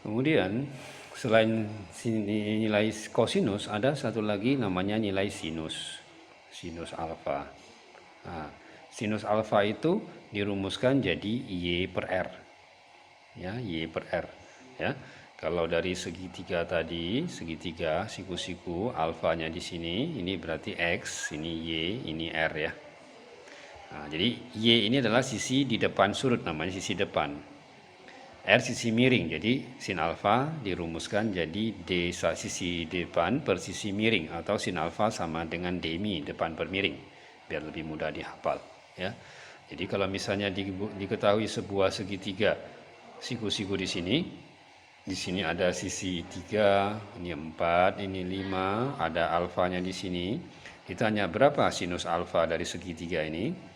Kemudian selain nilai kosinus ada satu lagi namanya nilai sinus, sinus alfa. Nah, sinus alfa itu dirumuskan jadi Y per R, ya, Y per R, ya. Kalau dari segitiga tadi, segitiga siku-siku alfanya di sini, ini berarti X, ini Y, ini R ya. Nah, jadi Y ini adalah sisi di depan surut, namanya sisi depan. R sisi miring, jadi sin alfa dirumuskan jadi D sisi depan per sisi miring, atau sin alfa sama dengan D mi depan per miring, biar lebih mudah dihafal ya. Jadi kalau misalnya diketahui sebuah segitiga siku-siku di sini ada sisi 3, ini 4, ini 5, ada alfanya di sini. Ditanya berapa sinus alfa dari segitiga ini?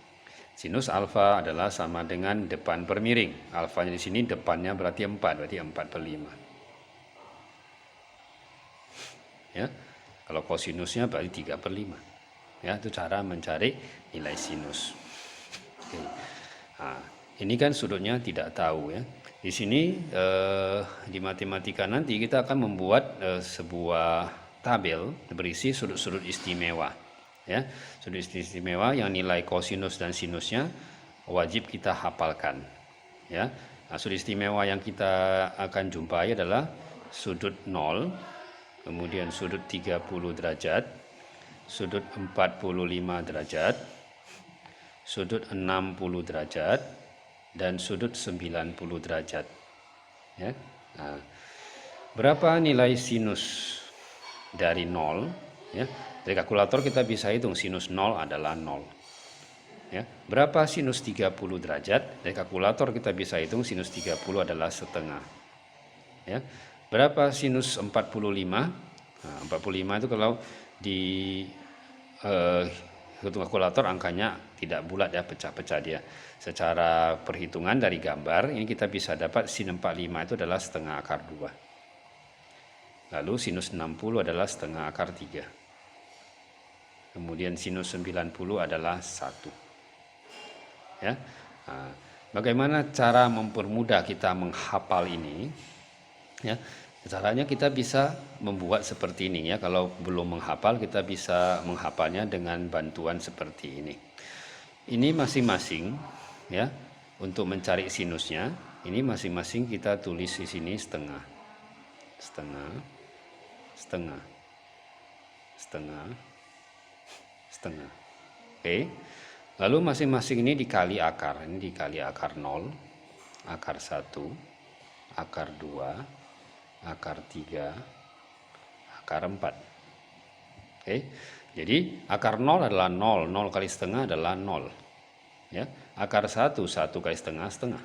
Sinus alfa adalah sama dengan depan per miring. Alfanya di sini depannya berarti 4, berarti 4 per 5. Ya. Kalau kosinusnya berarti 3 per 5. Ya, itu cara mencari nilai sinus. Oke. Nah, ini kan sudutnya tidak tahu ya. Di sini di matematika nanti kita akan membuat sebuah tabel berisi sudut-sudut istimewa. Ya, sudut istimewa yang nilai kosinus dan sinusnya wajib kita hafalkan. Ya, nah, sudut istimewa yang kita akan jumpai adalah sudut 0, kemudian sudut 30 derajat, sudut 45 derajat, sudut 60 derajat, dan sudut 90 derajat. Ya. Nah, berapa nilai sinus dari 0? Ya. Dari kalkulator kita bisa hitung sinus 0 adalah 0. Ya. Berapa sinus 30 derajat? Dari kalkulator kita bisa hitung sinus 30 adalah setengah. Ya. Berapa sinus 45? Nah, 45 itu kalau di hitung kalkulator angkanya tidak bulat ya, pecah-pecah dia. Secara perhitungan dari gambar ini kita bisa dapat sin 45 itu adalah setengah akar 2. Lalu sinus 60 adalah setengah akar 3. Kemudian sinus 90 adalah 1. Ya. Nah, bagaimana cara mempermudah kita menghafal ini? Ya. Caranya kita bisa membuat seperti ini ya. Kalau belum menghafal kita bisa menghafalnya dengan bantuan seperti ini. Ini masing-masing ya. Untuk mencari sinusnya, ini masing-masing kita tulis di sini setengah. Setengah. Setengah. Setengah. Setengah. Oke. Lalu masing-masing ini dikali akar. Ini dikali akar 0, akar 1, akar 2, akar 3, akar 4. Oke. Jadi akar 0 adalah 0, 0 kali setengah adalah 0. Ya. Akar 1, 1 kali setengah, setengah.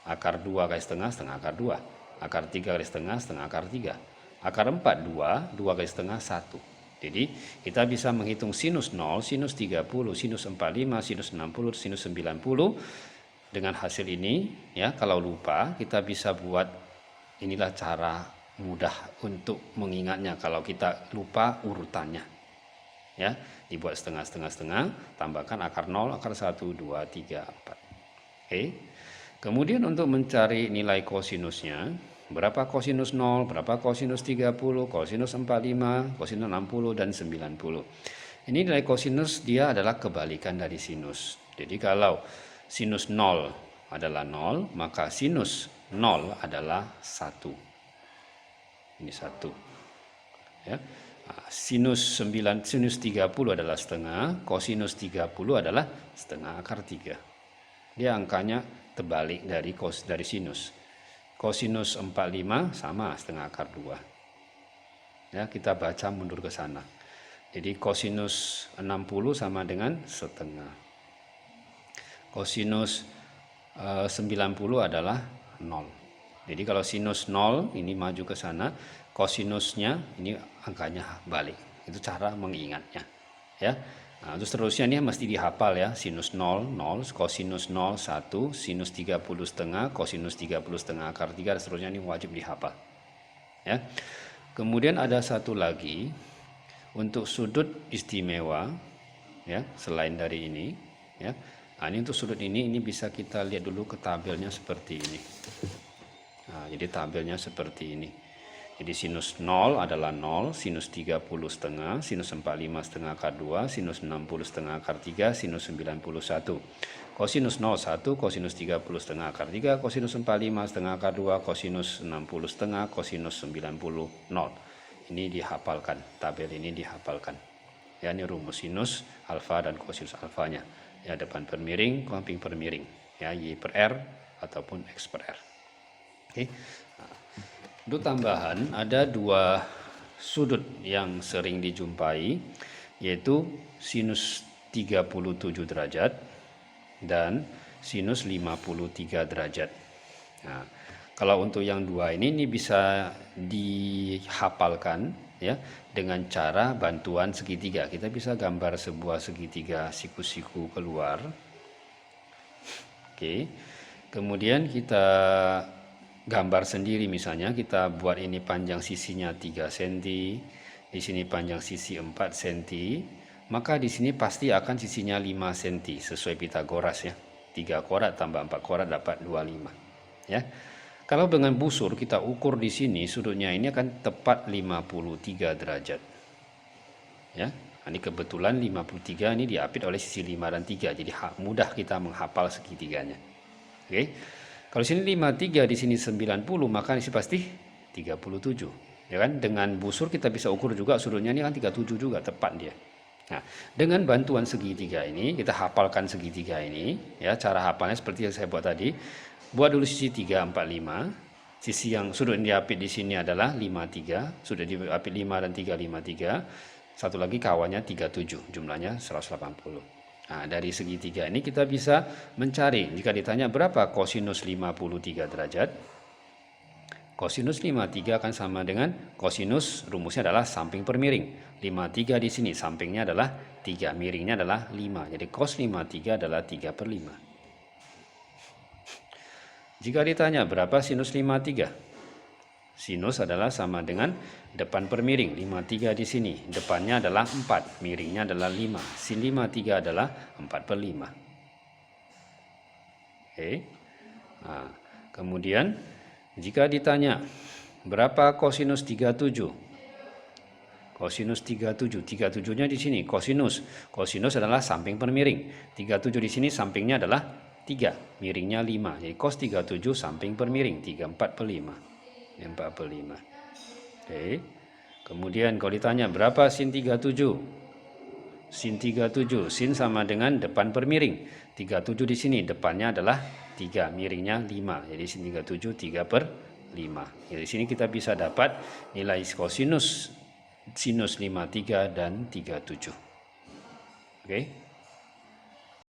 Akar 2 kali setengah, setengah akar 2. Akar 3 kali setengah, setengah akar 3. Akar 4, 2, 2 kali setengah, 1. Jadi kita bisa menghitung sinus 0, sinus 30, sinus 45, sinus 60, sinus 90. Dengan hasil ini ya, kalau lupa kita bisa buat, inilah cara mudah untuk mengingatnya kalau kita lupa urutannya. Ya, dibuat setengah, tambahkan akar 0, akar 1, 2, 3, 4. Oke. Kemudian untuk mencari nilai kosinusnya, berapa kosinus 0, berapa kosinus 30, kosinus 45, kosinus 60, dan 90. Ini nilai kosinus dia adalah kebalikan dari sinus. Jadi kalau sinus 0 adalah 0, maka sinus 0 adalah 1. Ini 1. Ya. Sinus 30 adalah setengah, kosinus 30 adalah setengah akar 3. Dia angkanya terbalik dari sinus. Kosinus 45 sama setengah akar 2. Ya, kita baca mundur ke sana. Jadi kosinus 60 sama dengan setengah. Kosinus 90 adalah 0. Jadi kalau sinus 0 ini maju ke sana, kosinusnya ini angkanya balik. Itu cara mengingatnya. Ya. Nah, terus seterusnya ini mesti dihafal ya. Sinus 0, 0, kosinus 0, 1, sinus 30 setengah, kosinus 30 setengah akar 3, dan seterusnya ini wajib dihafal. Ya. Kemudian ada satu lagi untuk sudut istimewa ya, selain dari ini ya. Nah, ini untuk sudut ini bisa kita lihat dulu ke tabelnya seperti ini. Nah, Nah, jadi tabelnya seperti ini. Jadi sinus 0 adalah 0, sinus 30 setengah, sinus 45 setengah akar 2, sinus 60 setengah akar 3, sinus 91. Kosinus 0, 1, kosinus 30 setengah akar 3, kosinus 45 setengah akar 2, kosinus 60 setengah, kosinus 90, 0. Ini dihafalkan, tabel ini dihafalkan. Ya, ini rumus sinus, alfa dan kosinus alfanya. Ya, depan per miring, samping per miring. Ya, Y per R ataupun X per R. Oke. Untuk tambahan, ada dua sudut yang sering dijumpai, yaitu sinus 37 derajat dan sinus 53 derajat. Nah, kalau untuk yang dua ini bisa dihafalkan ya dengan cara bantuan segitiga. Kita bisa gambar sebuah segitiga siku-siku keluar. Oke. Kemudian kita gambar sendiri, misalnya kita buat ini panjang sisinya 3 cm, di sini panjang sisi 4 cm, maka di sini pasti akan sisinya 5 cm sesuai Pitagoras ya. 3 korat tambah 4 korat dapat 25 ya. Kalau dengan busur kita ukur di sini sudutnya ini akan tepat 53 derajat. Ya. Ini kebetulan 53 ini diapit oleh sisi 5 dan 3, jadi mudah kita menghafal segitiganya. Oke. Kalau sini 53, di sini 90, maka ini pasti 37. Ya kan? Dengan busur kita bisa ukur juga sudutnya ini kan 37 juga, tepat dia. Nah, dengan bantuan segitiga ini, kita hafalkan segitiga ini, ya, cara hafalnya seperti yang saya buat tadi. Buat dulu sisi 3, 4, 5. Sisi yang sudut yang diapit di sini adalah 53, sudut diapit 5 dan 3, 53. Satu lagi kawannya 37, jumlahnya 180. Nah, dari segitiga ini kita bisa mencari, jika ditanya berapa kosinus 53 derajat, kosinus 53 akan sama dengan kosinus, rumusnya adalah samping per miring. 53 di sini, sampingnya adalah 3, miringnya adalah 5. Jadi cos 53 adalah 3 per 5. Jika ditanya berapa sinus 53, sinus adalah sama dengan depan per miring, 53 di sini, depannya adalah 4, miringnya adalah 5, sin 53 adalah 4 per 5. Oke. Nah, kemudian jika ditanya berapa kosinus 37, kosinus 37, 37-nya di sini, kosinus adalah samping per miring, 37 di sini sampingnya adalah 3, miringnya 5, jadi cos 37 samping per miring, 34 per 5. 4 per 5. Oke. Kemudian kalau ditanya berapa sin 37? Sin 37, sin sama dengan depan per miring. 37 di sini, depannya adalah 3, miringnya 5. Jadi sin 37 3 per 5. Jadi di sini kita bisa dapat nilai kosinus sinus 53 dan 37. Oke.